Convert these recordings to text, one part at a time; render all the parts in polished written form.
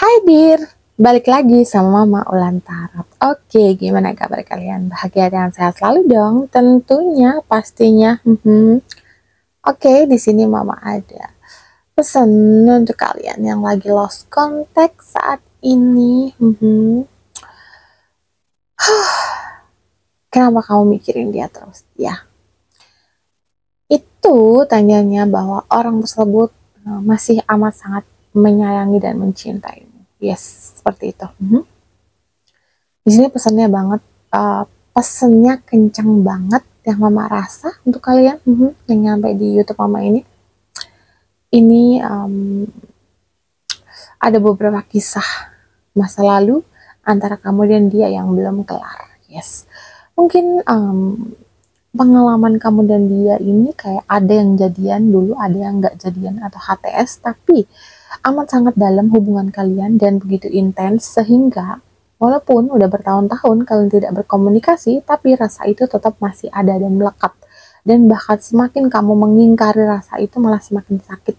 Hai Dir, balik lagi sama Mama Ulan Tarot. Oke, gimana kabar kalian? Bahagia dan sehat selalu dong, tentunya, pastinya. Oke, di sini Mama ada pesan untuk kalian yang lagi lost contact saat ini. Kenapa kamu mikirin dia terus? Ya, itu tanyanya bahwa orang tersebut masih amat sangat menyayangi dan mencintaimu. Yes, seperti itu. Di sini pesannya banget, pesannya kencang banget yang Mama rasa untuk kalian yang nyampe di YouTube Mama ini. Ini ada beberapa kisah masa lalu antara kamu dan dia yang belum kelar. Yes, mungkin pengalaman kamu dan dia ini kayak ada yang jadian dulu, ada yang nggak jadian atau HTS, tapi amat sangat dalam hubungan kalian dan begitu intens sehingga walaupun udah bertahun-tahun kalian tidak berkomunikasi, tapi rasa itu tetap masih ada dan melekat. Dan bahkan semakin kamu mengingkari rasa itu malah semakin sakit.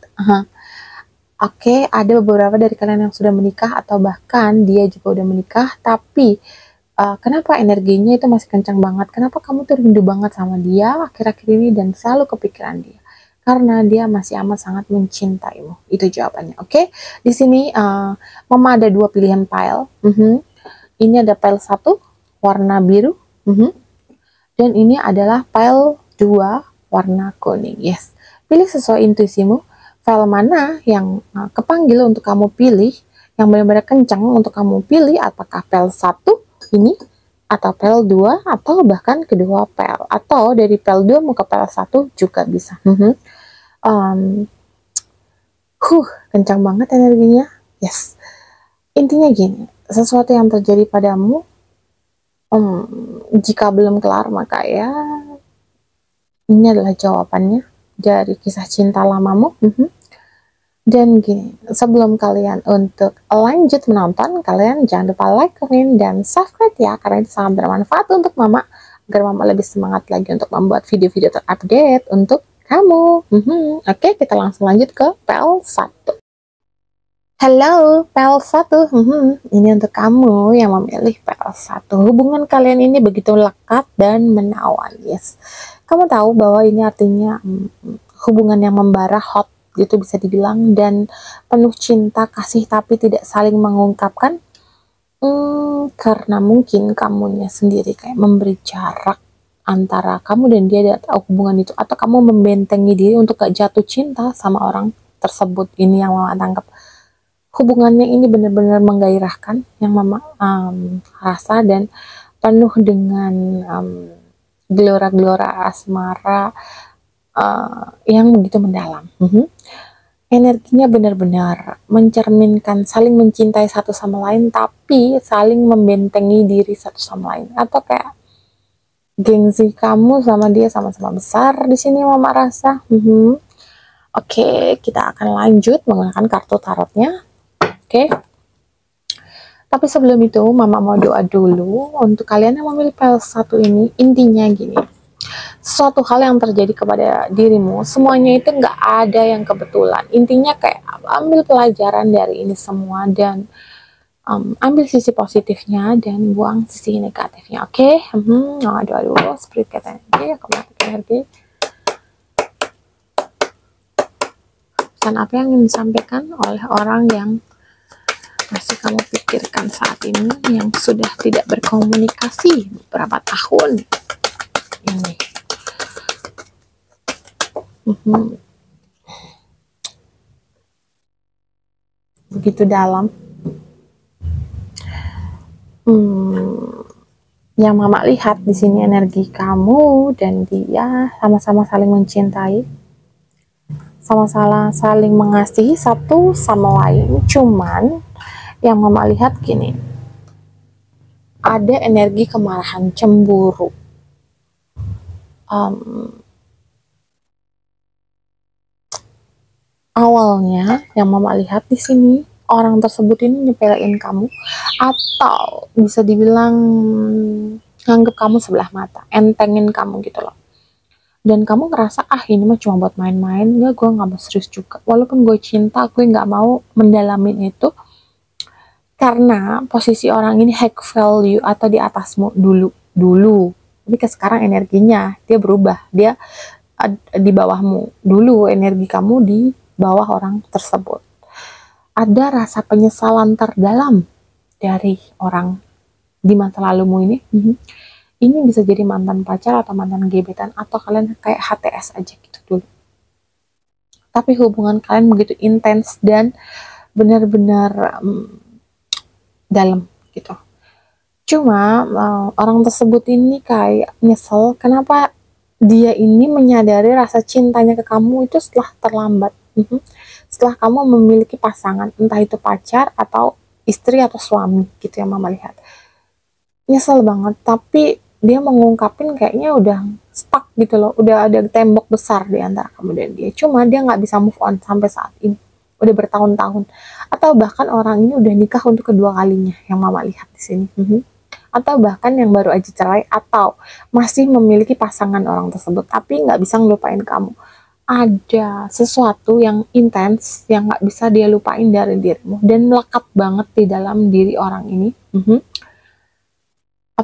Oke, ada beberapa dari kalian yang sudah menikah atau bahkan dia juga udah menikah, tapi kenapa energinya itu masih kencang banget? Kenapa kamu tuh rindu banget sama dia akhir-akhir ini dan selalu kepikiran dia? Karena dia masih amat sangat mencintaimu. Itu jawabannya. Oke, di sini Mama ada dua pilihan pile. Ini ada pile 1 warna biru, dan ini adalah pile 2 warna kuning. Yes, pilih sesuai intuisimu. File mana yang kepanggil untuk kamu pilih, yang benar-benar kencang untuk kamu pilih, apakah file 1 ini, atau pel 2, atau bahkan kedua pel, atau dari pel 2 mau ke pel 1 juga bisa. Kencang banget energinya. Yes, intinya gini, sesuatu yang terjadi padamu jika belum kelar, maka ya ini adalah jawabannya dari kisah cinta lamamu. Dan gini, sebelum kalian untuk lanjut menonton, kalian jangan lupa like, comment, dan subscribe ya, karena itu sangat bermanfaat untuk Mama, agar Mama lebih semangat lagi untuk membuat video-video terupdate untuk kamu. Oke, kita langsung lanjut ke pel 1. Halo, pel 1. Ini untuk kamu yang memilih pel 1. Hubungan kalian ini begitu lekat dan menawan. Yes, kamu tahu bahwa ini artinya hubungan yang membara, hot gitu bisa dibilang, dan penuh cinta kasih tapi tidak saling mengungkapkan, karena mungkin kamunya sendiri kayak memberi jarak antara kamu dan dia atau hubungan itu, atau kamu membentengi diri untuk gak jatuh cinta sama orang tersebut. Ini yang Mama tangkap. Hubungannya ini benar-benar menggairahkan yang Mama rasa, dan penuh dengan gelora-gelora asmara yang begitu mendalam. Energinya benar-benar mencerminkan saling mencintai satu sama lain, tapi saling membentengi diri satu sama lain, atau kayak gengsi kamu sama dia sama-sama besar di sini Mama rasa. Oke, kita akan lanjut menggunakan kartu tarotnya. Oke, tapi sebelum itu Mama mau doa dulu untuk kalian yang memilih pel 1 ini. Intinya gini, suatu hal yang terjadi kepada dirimu, semuanya itu nggak ada yang kebetulan. Intinya kayak ambil pelajaran dari ini semua dan ambil sisi positifnya dan buang sisi negatifnya. Oke, doa dulu, spirit guide energi, kinetic energi. Pesan apa yang ingin disampaikan oleh orang yang masih kamu pikirkan saat ini, yang sudah tidak berkomunikasi beberapa tahun ini? Begitu dalam. Yang Mama lihat di sini energi kamu dan dia sama-sama saling mencintai, sama-sama saling mengasihi satu sama lain. Cuman yang Mama lihat gini, ada energi kemarahan, cemburu. Awalnya yang Mama lihat di sini, orang tersebut ini nyepelein kamu, atau bisa dibilang nganggep kamu sebelah mata, entengin kamu gitu loh. Dan kamu ngerasa, ini mah cuma buat main-main, gue gak mau serius juga. Walaupun gue cinta, gue gak mau mendalamin itu. Karena posisi orang ini high value atau di atasmu dulu. Tapi ke sekarang energinya dia berubah, dia di bawahmu. Dulu energi kamu di bawah orang tersebut. Ada rasa penyesalan terdalam dari orang di masa lalumu ini. Ini bisa jadi mantan pacar atau mantan gebetan, atau kalian kayak HTS aja gitu dulu. Tapi hubungan kalian begitu intens dan benar-benar dalam gitu. Cuma orang tersebut ini kayak nyesel kenapa dia ini menyadari rasa cintanya ke kamu itu setelah terlambat. Setelah kamu memiliki pasangan, entah itu pacar atau istri atau suami gitu yang mama lihat. Nyesel banget, tapi dia mengungkapin kayaknya udah stuck gitu loh, udah ada tembok besar di antara kamu dan dia. Cuma dia nggak bisa move on sampai saat ini, udah bertahun-tahun, atau bahkan orang ini udah nikah untuk kedua kalinya yang mama lihat di sini. Atau bahkan yang baru aja cerai, atau masih memiliki pasangan orang tersebut tapi nggak bisa ngelupain kamu. Ada sesuatu yang intens yang nggak bisa dia lupain dari dirimu dan melekat banget di dalam diri orang ini.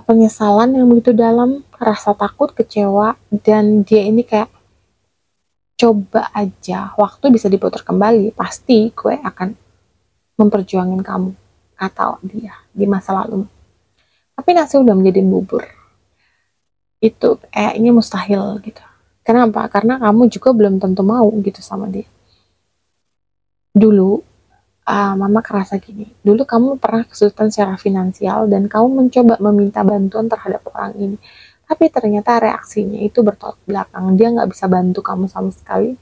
Penyesalan yang begitu dalam, rasa takut, kecewa, dan dia ini kayak coba aja waktu bisa diputar kembali, pasti gue akan memperjuangin kamu, kata dia di masa lalu. Tapi nasi udah menjadi bubur, itu kayaknya mustahil gitu. Kenapa? Karena kamu juga belum tentu mau gitu sama dia. Dulu mama kerasa gini, dulu kamu pernah kesulitan secara finansial dan kamu mencoba meminta bantuan terhadap orang ini, tapi ternyata reaksinya itu bertolak belakang, dia nggak bisa bantu kamu sama sekali,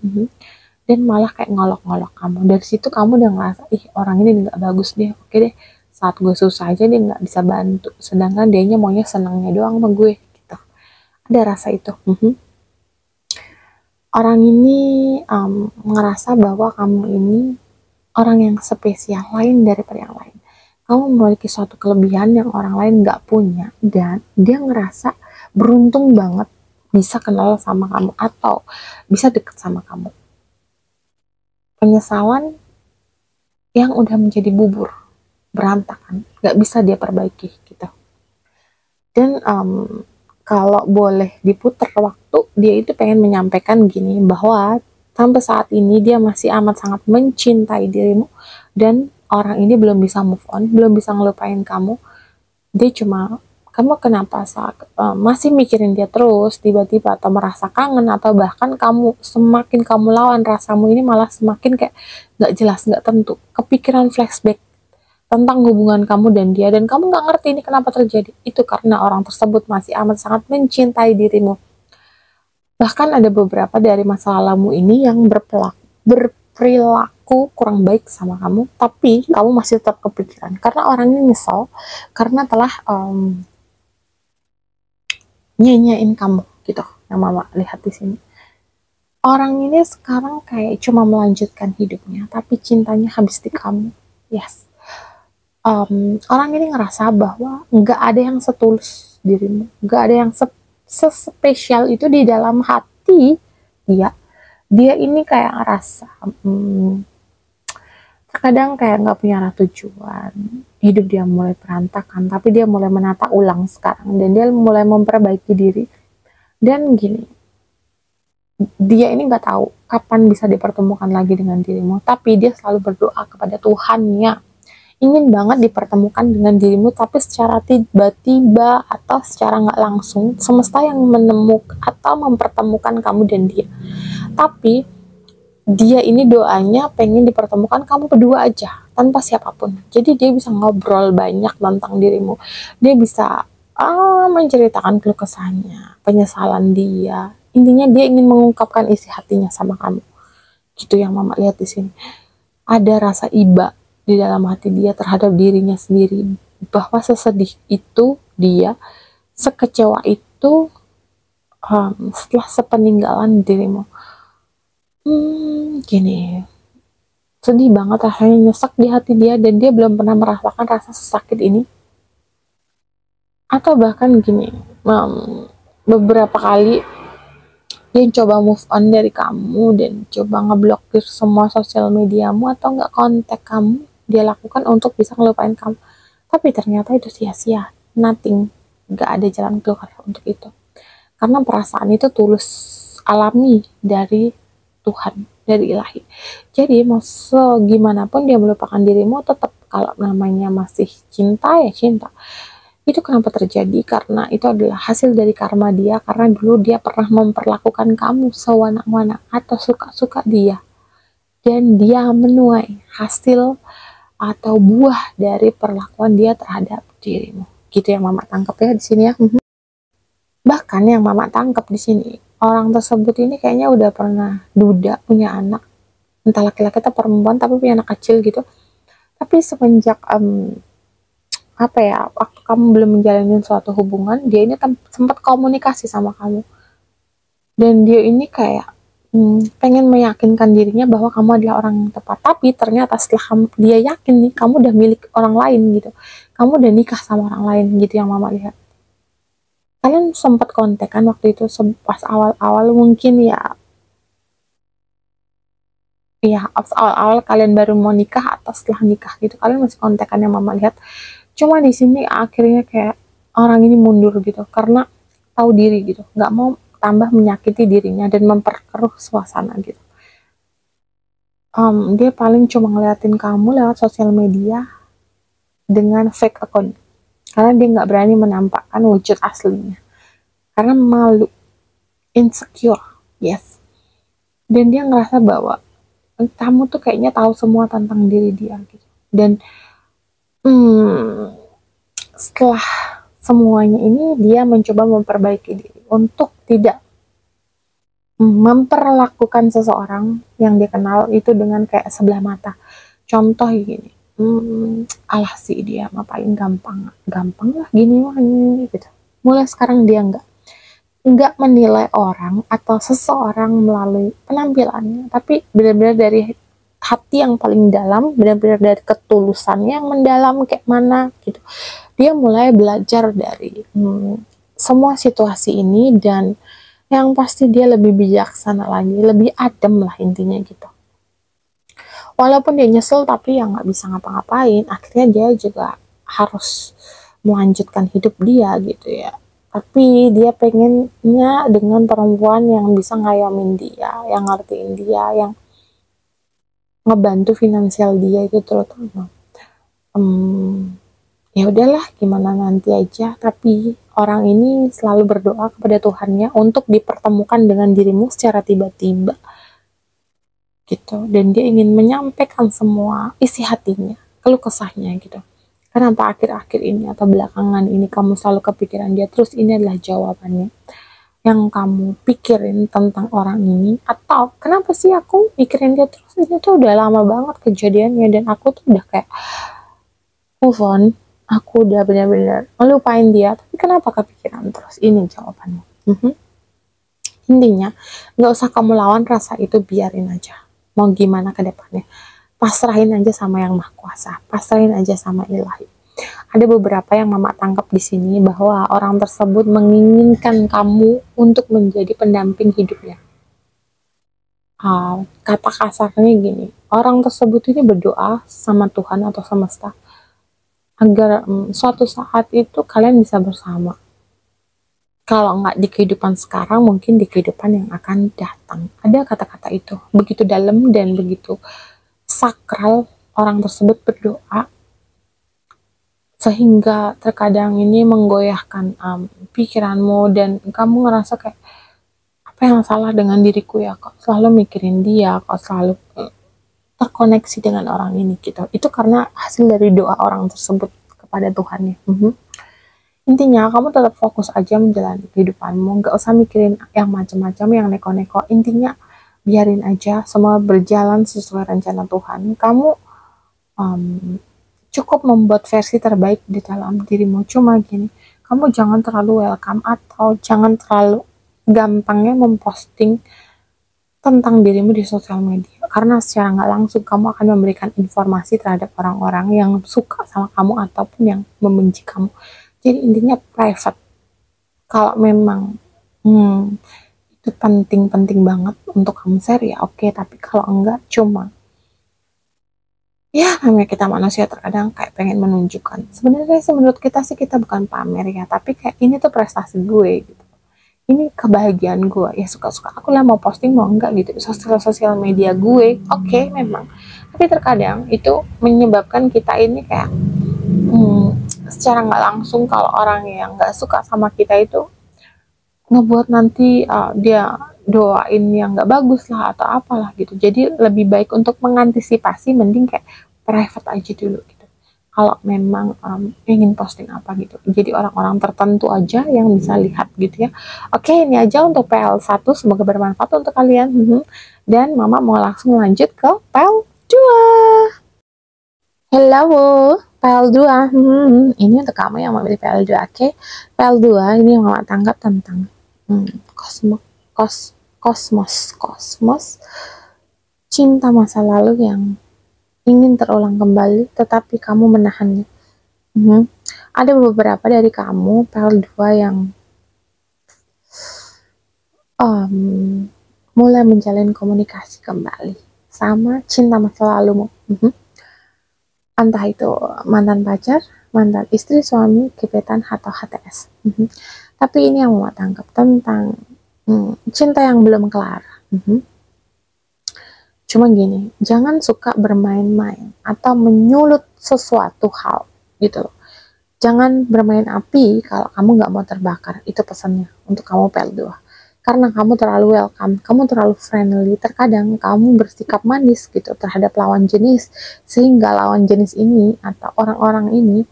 dan malah kayak ngolok-ngolok kamu. Dari situ kamu udah ngerasa, ih orang ini nggak bagus deh, oke deh, saat gue susah aja dia nggak bisa bantu, sedangkan dianya maunya senangnya doang sama gue gitu. Ada rasa itu. Orang ini ngerasa bahwa kamu ini orang yang spesial lain daripada yang lain. Kamu memiliki suatu kelebihan yang orang lain nggak punya, dan dia ngerasa beruntung banget bisa kenal sama kamu atau bisa deket sama kamu. Penyesalan yang udah menjadi bubur, berantakan, nggak bisa dia perbaiki gitu. Dan kalau boleh diputar waktu, dia itu pengen menyampaikan gini, bahwa sampai saat ini dia masih amat sangat mencintai dirimu, dan orang ini belum bisa move on, belum bisa ngelupain kamu. Dia cuma, kamu kenapa masih mikirin dia terus tiba-tiba, atau merasa kangen, atau bahkan semakin kamu lawan rasamu ini malah semakin kayak gak jelas, gak tentu, kepikiran flashback tentang hubungan kamu dan dia, dan kamu gak ngerti ini kenapa terjadi. Itu karena orang tersebut masih amat sangat mencintai dirimu. Bahkan ada beberapa dari masa lalumu ini yang berperilaku kurang baik sama kamu, tapi kamu masih tetap kepikiran karena orang ini nyesel karena telah nyanyain kamu gitu. Yang mama lihat di sini, orang ini sekarang kayak cuma melanjutkan hidupnya, tapi cintanya habis di kamu. Yes. Orang ini ngerasa bahwa nggak ada yang setulus dirimu, nggak ada yang sespesial itu di dalam hati dia ini kayak ngerasa terkadang kayak nggak punya arah tujuan hidup, dia mulai berantakan, tapi dia mulai menata ulang sekarang dan dia mulai memperbaiki diri. Dan gini, dia ini nggak tahu kapan bisa dipertemukan lagi dengan dirimu, tapi dia selalu berdoa kepada Tuhannya, ingin banget dipertemukan dengan dirimu, tapi secara tiba-tiba atau secara nggak langsung, semesta yang menemukan atau mempertemukan kamu dan dia. Tapi dia ini doanya pengen dipertemukan kamu berdua aja, tanpa siapapun. Jadi dia bisa ngobrol banyak tentang dirimu. Dia bisa menceritakan keluh kesahnya, penyesalan dia. Intinya dia ingin mengungkapkan isi hatinya sama kamu. Gitu yang mama lihat di sini. Ada rasa iba di dalam hati dia terhadap dirinya sendiri, bahwa sesedih itu dia, sekecewa itu setelah sepeninggalan dirimu. Gini, sedih banget rasanya, nyesek di hati dia, dan dia belum pernah merasakan rasa sesakit ini. Atau bahkan gini, beberapa kali dia coba move on dari kamu dan coba ngeblokir semua sosial mediamu atau nggak kontak kamu, dia lakukan untuk bisa ngelupain kamu, tapi ternyata itu sia-sia, nothing, gak ada jalan keluar untuk itu, karena perasaan itu tulus, alami dari Tuhan, dari ilahi. Jadi mau gimana pun dia melupakan dirimu, tetap kalau namanya masih cinta ya cinta. Itu kenapa terjadi? Karena itu adalah hasil dari karma dia, karena dulu dia pernah memperlakukan kamu sewana-wana atau suka-suka dia, dan dia menuai hasil atau buah dari perlakuan dia terhadap dirimu. Gitu yang mama tangkap ya di sini ya. Bahkan yang mama tangkap di sini, orang tersebut ini kayaknya udah pernah duda punya anak, entah laki-laki atau perempuan, tapi punya anak kecil gitu. Tapi semenjak apa ya, waktu kamu belum menjalani suatu hubungan, dia ini sempat komunikasi sama kamu, dan dia ini kayak pengen meyakinkan dirinya bahwa kamu adalah orang yang tepat. Tapi ternyata setelah dia yakin nih kamu udah milik orang lain gitu, kamu udah nikah sama orang lain gitu yang mama lihat. Kalian sempat kontak kan waktu itu pas awal-awal, mungkin ya pas awal-awal kalian baru mau nikah atau setelah nikah gitu, kalian masih kontekan yang mama lihat. Cuma di sini akhirnya kayak orang ini mundur gitu, karena tahu diri gitu, nggak mau tambah menyakiti dirinya dan memperkeruh suasana gitu. Dia paling cuma ngeliatin kamu lewat sosial media dengan fake account, karena dia nggak berani menampakkan wujud aslinya, karena malu, insecure, yes. Dan dia ngerasa bahwa kamu tuh kayaknya tahu semua tentang diri dia gitu. Dan setelah semuanya ini, dia mencoba memperbaiki diri untuk tidak memperlakukan seseorang yang dikenal itu dengan kayak sebelah mata. Contoh gini, alah sih dia mah paling gampang lah gini mah gitu. Mulai sekarang dia nggak menilai orang atau seseorang melalui penampilannya, tapi benar-benar dari hati yang paling dalam, benar-benar dari ketulusannya yang mendalam kayak mana gitu. Dia mulai belajar dari semua situasi ini, dan yang pasti dia lebih bijaksana lagi, lebih adem lah intinya gitu. Walaupun dia nyesel, tapi ya nggak bisa ngapa-ngapain, akhirnya dia juga harus melanjutkan hidup dia gitu ya. Tapi dia pengennya dengan perempuan yang bisa ngayomin dia, yang ngertiin dia, yang ngebantu finansial dia itu terutama. Ya udahlah, gimana nanti aja. Tapi orang ini selalu berdoa kepada Tuhannya untuk dipertemukan dengan dirimu secara tiba-tiba gitu, dan dia ingin menyampaikan semua isi hatinya, keluh kesahnya gitu. Kenapa akhir-akhir ini atau belakangan ini kamu selalu kepikiran dia terus? Ini adalah jawabannya yang kamu pikirin tentang orang ini. Atau kenapa sih aku pikirin dia terus? Ini tuh udah lama banget kejadiannya, dan aku tuh udah kayak move on, aku udah benar-benar ngelupain dia, tapi kenapa kepikiran terus? Ini jawabannya. Intinya nggak usah kamu lawan rasa itu, biarin aja. Mau gimana ke depannya, pasrahin aja sama yang Maha Kuasa, pasrahin aja sama ilahi. Ada beberapa yang mama tangkap di sini, bahwa orang tersebut menginginkan kamu untuk menjadi pendamping hidupnya. Kata kasarnya gini, orang tersebut ini berdoa sama Tuhan atau semesta agar suatu saat itu kalian bisa bersama. Kalau nggak di kehidupan sekarang, mungkin di kehidupan yang akan datang. Ada kata-kata itu, begitu dalam dan begitu sakral orang tersebut berdoa, sehingga terkadang ini menggoyahkan pikiranmu, dan kamu ngerasa kayak, apa yang salah dengan diriku ya, kok selalu mikirin dia, kok selalu terkoneksi dengan orang ini gitu. Itu karena hasil dari doa orang tersebut kepada Tuhan ya. Intinya kamu tetap fokus aja menjalani kehidupanmu, gak usah mikirin yang macam-macam, yang neko-neko. Intinya biarin aja semua berjalan sesuai rencana Tuhan. Kamu cukup membuat versi terbaik di dalam dirimu. Cuma gini, kamu jangan terlalu welcome atau jangan terlalu gampangnya memposting tentang dirimu di sosial media, karena secara nggak langsung kamu akan memberikan informasi terhadap orang-orang yang suka sama kamu ataupun yang membenci kamu. Jadi intinya private. Kalau memang itu penting-penting banget untuk kamu share ya oke, tapi kalau enggak, cuma Ya namanya kita manusia terkadang kayak pengen menunjukkan, sebenarnya sih menurut kita sih kita bukan pamer ya, tapi kayak ini tuh prestasi gue gitu, ini kebahagiaan gue ya, suka-suka aku lah mau posting mau enggak gitu, sosial media gue oke, memang, tapi terkadang itu menyebabkan kita ini kayak secara nggak langsung kalau orang yang nggak suka sama kita itu ngebuat nanti dia doain yang nggak bagus lah atau apalah gitu. Jadi lebih baik untuk mengantisipasi mending kayak private aja dulu gitu. Kalau memang ingin posting apa gitu. Jadi orang-orang tertentu aja yang bisa lihat gitu ya. Oke, ini aja untuk PL1, semoga bermanfaat untuk kalian. Dan Mama mau langsung lanjut ke PL2. Hello, PL2. Ini untuk kamu yang mau beli PL2, oke? PL2 ini yang Mama tangkap tentang kosmos, kosmos, cinta masa lalu yang ingin terulang kembali, tetapi kamu menahannya. Ada beberapa dari kamu PL2 yang mulai menjalin komunikasi kembali sama cinta masa lalumu. Entah itu mantan pacar, mantan istri, suami, gebetan, atau HTS. Tapi ini yang mau tangkap tentang cinta yang belum kelar. Cuma gini, jangan suka bermain-main atau menyulut sesuatu hal gitu loh. Jangan bermain api kalau kamu nggak mau terbakar. Itu pesannya untuk kamu PL2. Karena kamu terlalu welcome, kamu terlalu friendly, terkadang kamu bersikap manis gitu terhadap lawan jenis, sehingga lawan jenis ini atau orang-orang ini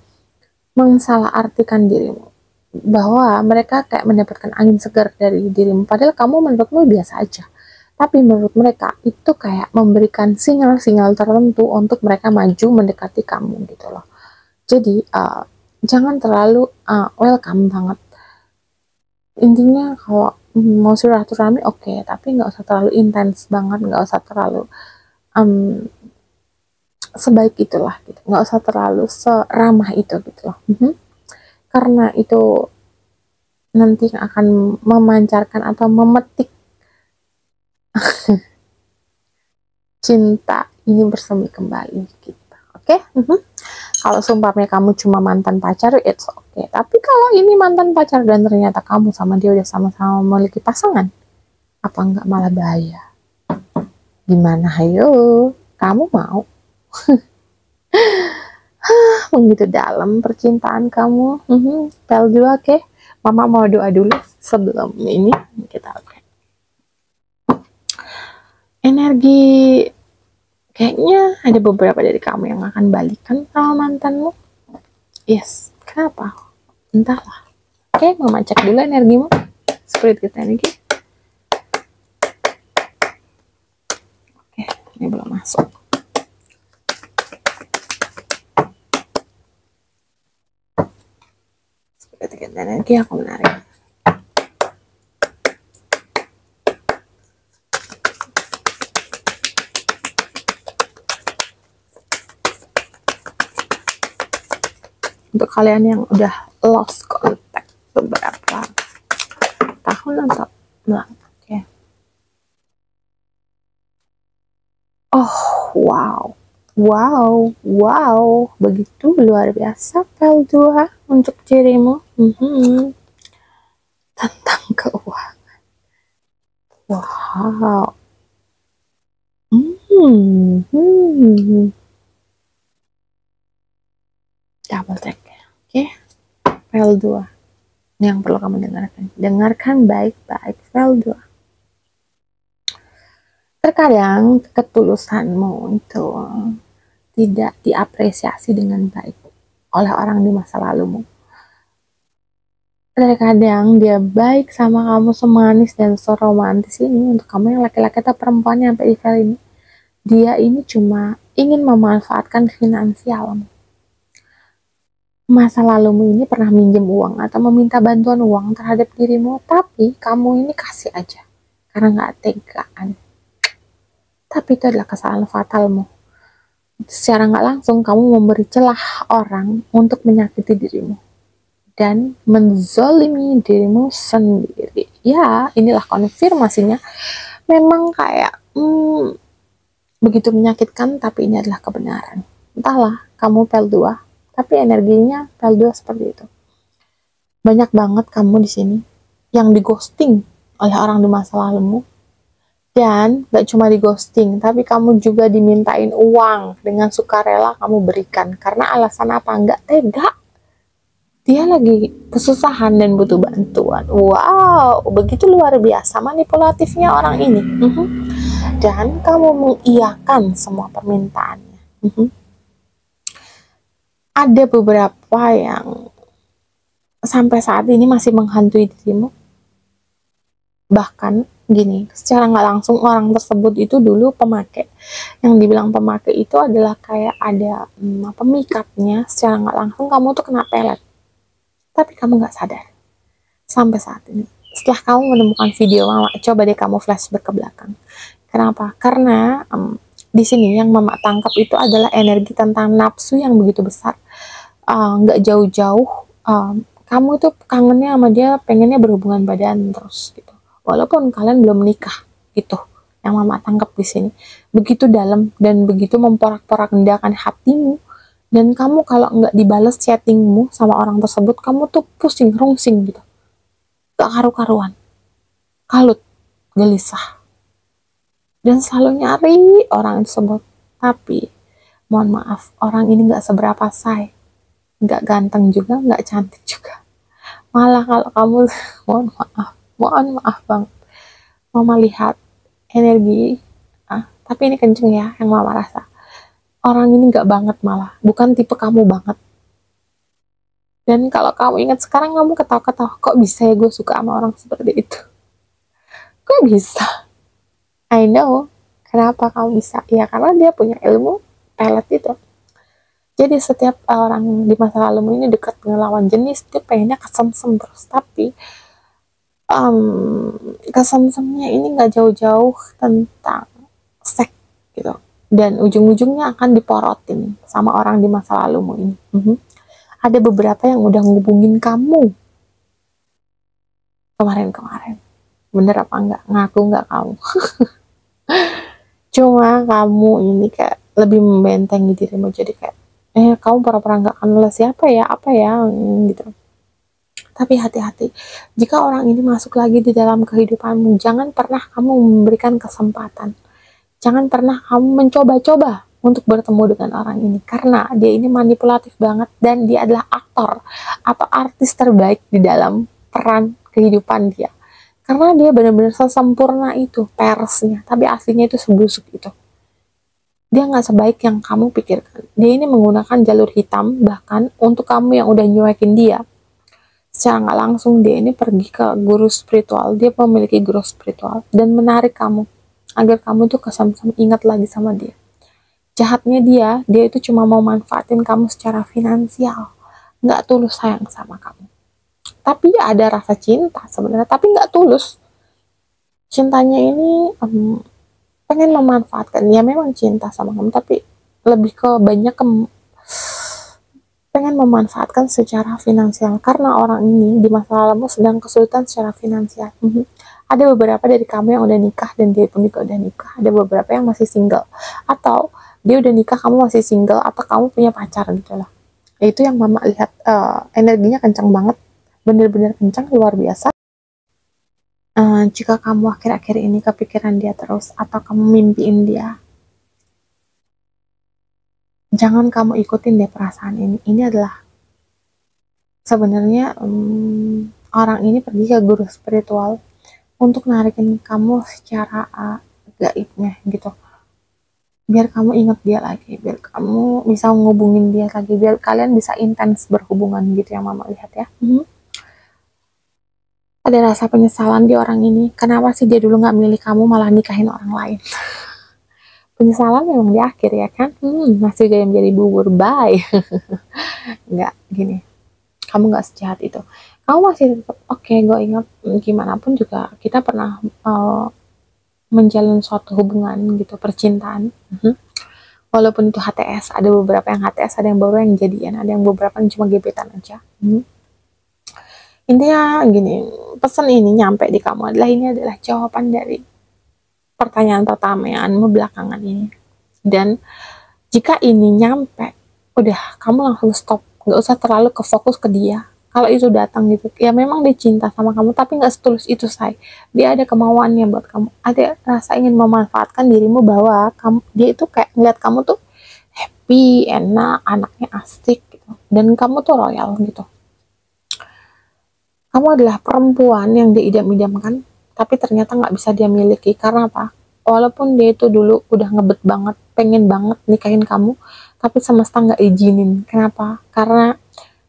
mensalahartikan dirimu, bahwa mereka kayak mendapatkan angin segar dari dirimu, padahal kamu menurutmu biasa aja, tapi menurut mereka itu kayak memberikan sinyal-sinyal tertentu untuk mereka maju mendekati kamu gitu loh. Jadi jangan terlalu welcome banget. Intinya kalau mau silaturahmi oke, tapi nggak usah terlalu intens banget, nggak usah terlalu sebaik itulah gitu, nggak usah terlalu seramah itu gitu loh. Karena itu nanti akan memancarkan atau memetik cinta ini bersemi kembali gitu. Oke? Kalau sumpahnya kamu cuma mantan pacar, it's okay. Tapi kalau ini mantan pacar dan ternyata kamu sama dia udah sama-sama memiliki pasangan, apa enggak malah bahaya? Gimana, ayo? Kamu mau? Begitu dalam percintaan kamu. PL2, oke? Mama mau doa dulu sebelum ini kita oke. Energi kayaknya ada beberapa dari kamu yang akan balikan sama mantanmu. Yes, kenapa? Entahlah. Oke, Mama cek dulu energimu. Spirit kita energi. Oke, ini belum masuk. Spirit kita energi aku menarik. Untuk kalian yang udah lost contact beberapa tahun atau belum, oke. Oh, wow, begitu luar biasa PL2 untuk dirimu. Tentang keuangan. Wow. Double check. Oke. PL2 yang perlu kamu dengarkan baik-baik. PL2, terkadang ketulusanmu itu tidak diapresiasi dengan baik oleh orang di masa lalumu. Terkadang dia baik sama kamu semanis dan seromantis ini, untuk kamu yang laki-laki atau perempuan yang sampai di file ini, dia ini cuma ingin memanfaatkan finansialmu. Masa lalumu ini pernah minjem uang atau meminta bantuan uang terhadap dirimu, tapi kamu ini kasih aja karena nggak tegaan. Tapi itu adalah kesalahan fatalmu. Secara nggak langsung kamu memberi celah orang untuk menyakiti dirimu dan menzolimi dirimu sendiri. Ya, inilah konfirmasinya. Memang kayak Begitu menyakitkan, tapi ini adalah kebenaran. Entahlah, kamu pel 2, tapi energinya pel 2 seperti itu. Banyak banget kamu di sini yang di ghosting oleh orang di masa lalumu. Dan gak cuma di ghosting, tapi kamu juga dimintain uang dengan sukarela kamu berikan. Karena alasan apa? Nggak tega. Dia lagi kesusahan dan butuh bantuan. Wow, begitu luar biasa manipulatifnya orang ini. Dan kamu mengiyakan semua permintaannya. Ada beberapa yang sampai saat ini masih menghantui dirimu. Bahkan gini, secara nggak langsung orang tersebut itu dulu pemakai. Yang dibilang pemakai itu adalah kayak ada pemikatnya. Secara nggak langsung kamu tuh kena pelet, tapi kamu nggak sadar sampai saat ini. Setelah kamu menemukan video mama, coba deh kamu flashback ke belakang. Kenapa? Karena di sini yang mama tangkap itu adalah energi tentang nafsu yang begitu besar. Nggak jauh-jauh, kamu tuh kangennya sama dia, pengennya berhubungan badan terus gitu. Walaupun kalian belum menikah gitu, yang mama tangkap di sini begitu dalam dan begitu memporak-porandakan hatimu. Dan kamu kalau nggak dibales chattingmu sama orang tersebut, kamu tuh pusing, rungsing gitu, gak karu-karuan, kalut, gelisah, dan selalu nyari orang tersebut. Tapi mohon maaf, orang ini nggak seberapa say, nggak ganteng juga, nggak cantik juga. Malah kalau kamu mohon maaf banget, mama lihat energi, tapi ini kenceng ya yang mama rasa. Orang ini nggak banget, malah bukan tipe kamu banget. Dan kalau kamu ingat sekarang, kamu ketawa-ketawa, kok bisa ya gue suka sama orang seperti itu? Kok bisa? I know kenapa kamu bisa. Ya karena dia punya ilmu pelet itu. Jadi setiap orang di masa lalumu ini dekat dengan lawan jenis, dia pengennya kesemsem terus. Tapi kesemsemnya ini nggak jauh-jauh tentang seks gitu. Dan ujung-ujungnya akan diporotin sama orang di masa lalumu ini. Ada beberapa yang udah ngubungin kamu kemarin-kemarin. Bener apa enggak? Ngaku nggak kamu? Cuma kamu ini kayak lebih membentengi dirimu, jadi kayak kamu pura-pura nggak kenal siapa ya, apa ya gitu. Tapi hati-hati, jika orang ini masuk lagi di dalam kehidupanmu, jangan pernah kamu memberikan kesempatan, jangan pernah kamu mencoba-coba untuk bertemu dengan orang ini, karena dia ini manipulatif banget dan dia adalah aktor atau artis terbaik di dalam peran kehidupan dia. Karena dia benar-benar sesempurna itu persnya, tapi aslinya itu sebusuk itu. Dia nggak sebaik yang kamu pikirkan. Dia ini menggunakan jalur hitam, bahkan untuk kamu yang udah nyuekin dia. Secara nggak langsung dia ini pergi ke guru spiritual, dia memiliki guru spiritual, dan menarik kamu, agar kamu tuh kesamsam ingat lagi sama dia. Jahatnya dia itu cuma mau manfaatin kamu secara finansial, nggak tulus sayang sama kamu. Tapi ya ada rasa cinta sebenarnya, tapi nggak tulus. Cintanya ini pengen memanfaatkan, ya memang cinta sama kamu, tapi lebih ke banyak pengen memanfaatkan secara finansial, karena orang ini di masa lalu sedang kesulitan secara finansial. Ada beberapa dari kamu yang udah nikah dan dia pun juga udah nikah, ada beberapa yang masih single, atau dia udah nikah kamu masih single, atau kamu punya pacar gitu lah. Itu yang mama lihat, energinya kencang banget, bener-bener kencang, luar biasa. Jika kamu akhir-akhir ini kepikiran dia terus, atau kamu mimpiin dia, jangan kamu ikutin deh perasaan ini. Ini adalah sebenarnya orang ini pergi ke guru spiritual untuk narikin kamu secara gaibnya gitu, biar kamu ingat dia lagi, biar kamu bisa ngubungin dia lagi, biar kalian bisa intens berhubungan gitu yang mama lihat ya. Ada rasa penyesalan di orang ini, kenapa sih dia dulu nggak milih kamu, malah nikahin orang lain. Penyesalan memang di akhir ya kan, masih gaya menjadi bubur, bye. Nggak gini, kamu nggak sejahat itu, kamu masih tetap oke. Gue ingat gimana pun juga kita pernah menjalin suatu hubungan gitu, percintaan. Walaupun itu HTS, ada beberapa yang HTS, ada yang baru yang jadian, ada yang beberapa yang cuma gebetan aja. Intinya gini, pesan ini nyampe di kamu adalah, ini adalah jawaban dari pertanyaan pertama yang belakangan ini. Dan jika ini nyampe, udah kamu langsung stop, nggak usah terlalu ke fokus ke dia. Kalau itu datang gitu, ya memang dia cinta sama kamu, tapi nggak setulus itu, say. Dia ada kemauannya buat kamu, ada rasa ingin memanfaatkan dirimu, bahwa kamu, dia itu kayak ngeliat kamu tuh happy, enak, anaknya asik gitu, dan kamu tuh royal gitu. Kamu adalah perempuan yang diidam-idamkan, tapi ternyata nggak bisa dia miliki. Karena apa? Walaupun dia itu dulu udah ngebet banget, pengen banget nikahin kamu, tapi semesta nggak izinin. Kenapa? Karena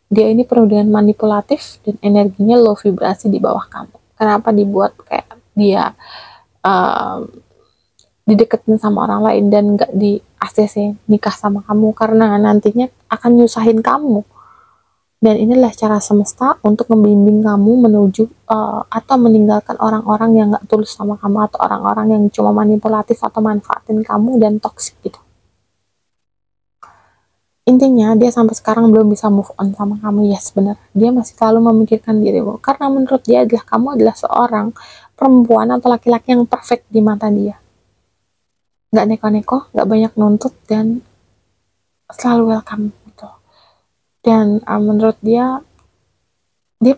dia ini penuh dengan manipulatif dan energinya low vibrasi di bawah kamu. Kenapa dibuat kayak dia uh, dideketin sama orang lain dan nggak di ACC nikah sama kamu? Karena nantinya akan nyusahin kamu. Dan inilah cara semesta untuk membimbing kamu menuju atau meninggalkan orang-orang yang gak tulus sama kamu, atau orang-orang yang cuma manipulatif atau manfaatin kamu dan toksik gitu. Intinya dia sampai sekarang belum bisa move on sama kamu. Yes, benar, dia masih selalu memikirkan dirimu, karena menurut dia adalah kamu adalah seorang perempuan atau laki-laki yang perfect di mata dia. Gak neko-neko, gak banyak nuntut, dan selalu welcome. Dan menurut dia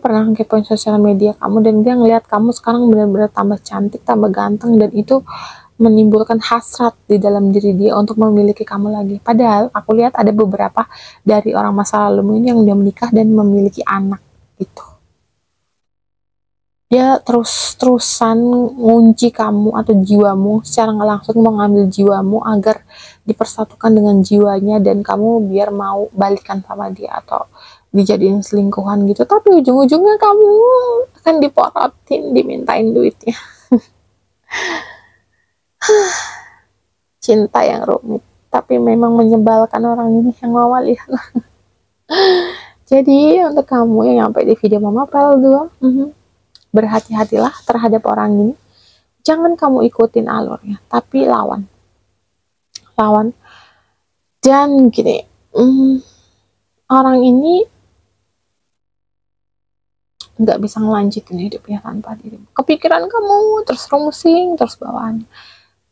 pernah ngepoin sosial media kamu, dan dia ngelihat kamu sekarang benar-benar tambah cantik, tambah ganteng, dan itu menimbulkan hasrat di dalam diri dia untuk memiliki kamu lagi. Padahal aku lihat ada beberapa dari orang masa lalu ini yang udah menikah dan memiliki anak gitu. Dia terus-terusan ngunci kamu atau jiwamu, secara nggak langsung mengambil jiwamu agar dipersatukan dengan jiwanya, dan kamu biar mau balikan sama dia atau dijadiin selingkuhan gitu. Tapi ujung-ujungnya kamu akan diporotin, dimintain duitnya. Cinta yang rumit, tapi memang menyebalkan orang ini yang mama lihat. Jadi untuk kamu yang nyampe di video Mama Pel 2, berhati-hatilah terhadap orang ini. Jangan kamu ikutin alurnya, tapi lawan. Dan gini, orang ini nggak bisa ngelanjutin hidupnya tanpa dirimu. Kepikiran kamu terus rungsing, terus bawaan.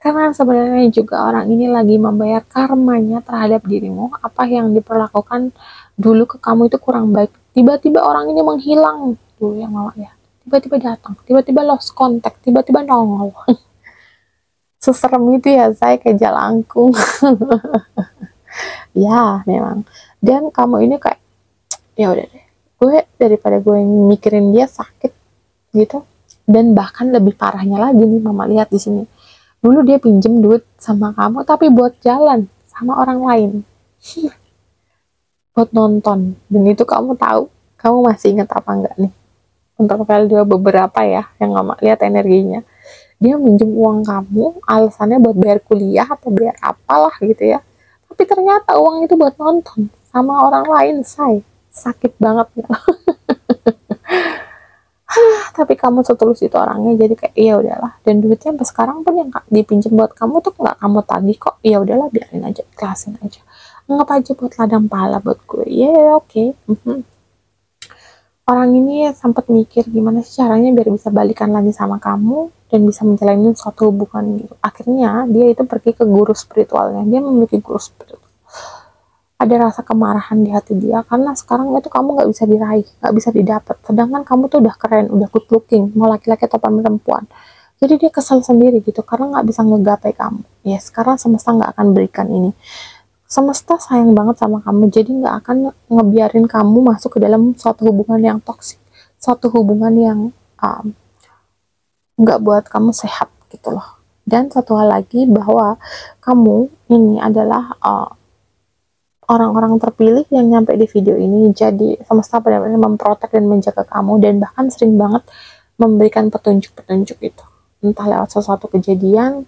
Karena sebenarnya juga orang ini lagi membayar karmanya terhadap dirimu. Apa yang diperlakukan dulu ke kamu itu kurang baik. Tiba-tiba orang ini menghilang dulu yang mama ya. Tiba-tiba datang, tiba-tiba lost contact, tiba-tiba nongol. Seserem itu ya, saya kayak jalangkung. Ya memang. Dan kamu ini kayak, ya udah deh, gue daripada gue mikirin dia sakit gitu. Dan bahkan lebih parahnya lagi nih, mama lihat di sini. Dulu dia pinjem duit sama kamu, tapi buat jalan sama orang lain. Buat nonton. Dan itu kamu tahu, kamu masih ingat apa enggak nih? Untuk VL2 beberapa ya, yang mama lihat energinya. Dia minjem uang kamu, alasannya buat bayar kuliah atau bayar apalah gitu ya. Tapi ternyata uang itu buat nonton sama orang lain, say. Sakit banget ya. Tapi kamu setulus itu orangnya, jadi kayak iya udahlah. Dan duitnya sampai sekarang pun yang dipinjam buat kamu tuh nggak kamu tagih kok. Iya udahlah, biarin aja, ikhlasin aja. Anggap aja buat ladang pahala buat gue. Ya oke. Orang ini sempat mikir gimana sih caranya biar bisa balikan lagi sama kamu dan bisa menjalani suatu hubungan gitu. Akhirnya dia itu pergi ke guru spiritualnya. Dia memiliki guru spiritual. Ada rasa kemarahan di hati dia karena sekarang itu kamu nggak bisa diraih, nggak bisa didapat. Sedangkan kamu tuh udah keren, udah good looking, mau laki-laki atau perempuan. Jadi dia kesal sendiri gitu karena nggak bisa ngegapai kamu. Ya sekarang semesta nggak akan berikan ini. Semesta sayang banget sama kamu, jadi nggak akan ngebiarin kamu masuk ke dalam suatu hubungan yang toksik, suatu hubungan yang nggak buat kamu sehat gitu loh. Dan satu hal lagi, bahwa kamu ini adalah orang-orang terpilih yang nyampe di video ini. Jadi semesta benar-benar memprotek dan menjaga kamu, dan bahkan sering banget memberikan petunjuk-petunjuk itu, entah lewat sesuatu kejadian,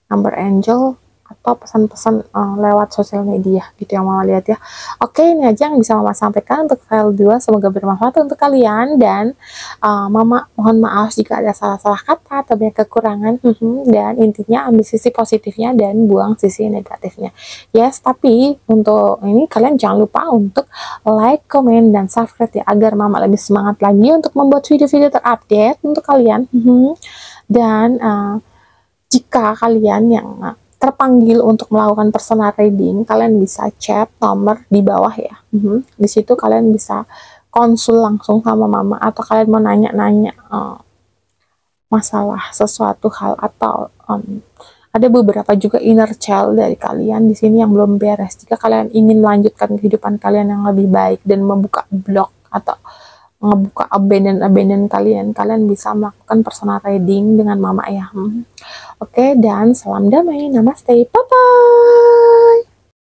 number angel, atau pesan-pesan lewat sosial media gitu yang mama lihat ya. Oke, ini aja yang bisa mama sampaikan untuk file 2. Semoga bermanfaat untuk kalian, dan mama mohon maaf jika ada salah-salah kata atau banyak kekurangan. Dan intinya ambil sisi positifnya dan buang sisi negatifnya. Yes, tapi untuk ini kalian jangan lupa untuk like, comment, dan subscribe ya, agar mama lebih semangat lagi untuk membuat video-video terupdate untuk kalian. Dan jika kalian yang terpanggil untuk melakukan personal reading, kalian bisa chat nomor di bawah ya. Di situ kalian bisa konsul langsung sama mama, atau kalian mau nanya-nanya masalah sesuatu hal, atau ada beberapa juga inner child dari kalian di sini yang belum beres. Jika kalian ingin melanjutkan kehidupan kalian yang lebih baik dan membuka blog atau ngebuka abandon kalian, kalian bisa melakukan personal reading dengan mama ya. Oke, dan salam damai, namaste, bye bye.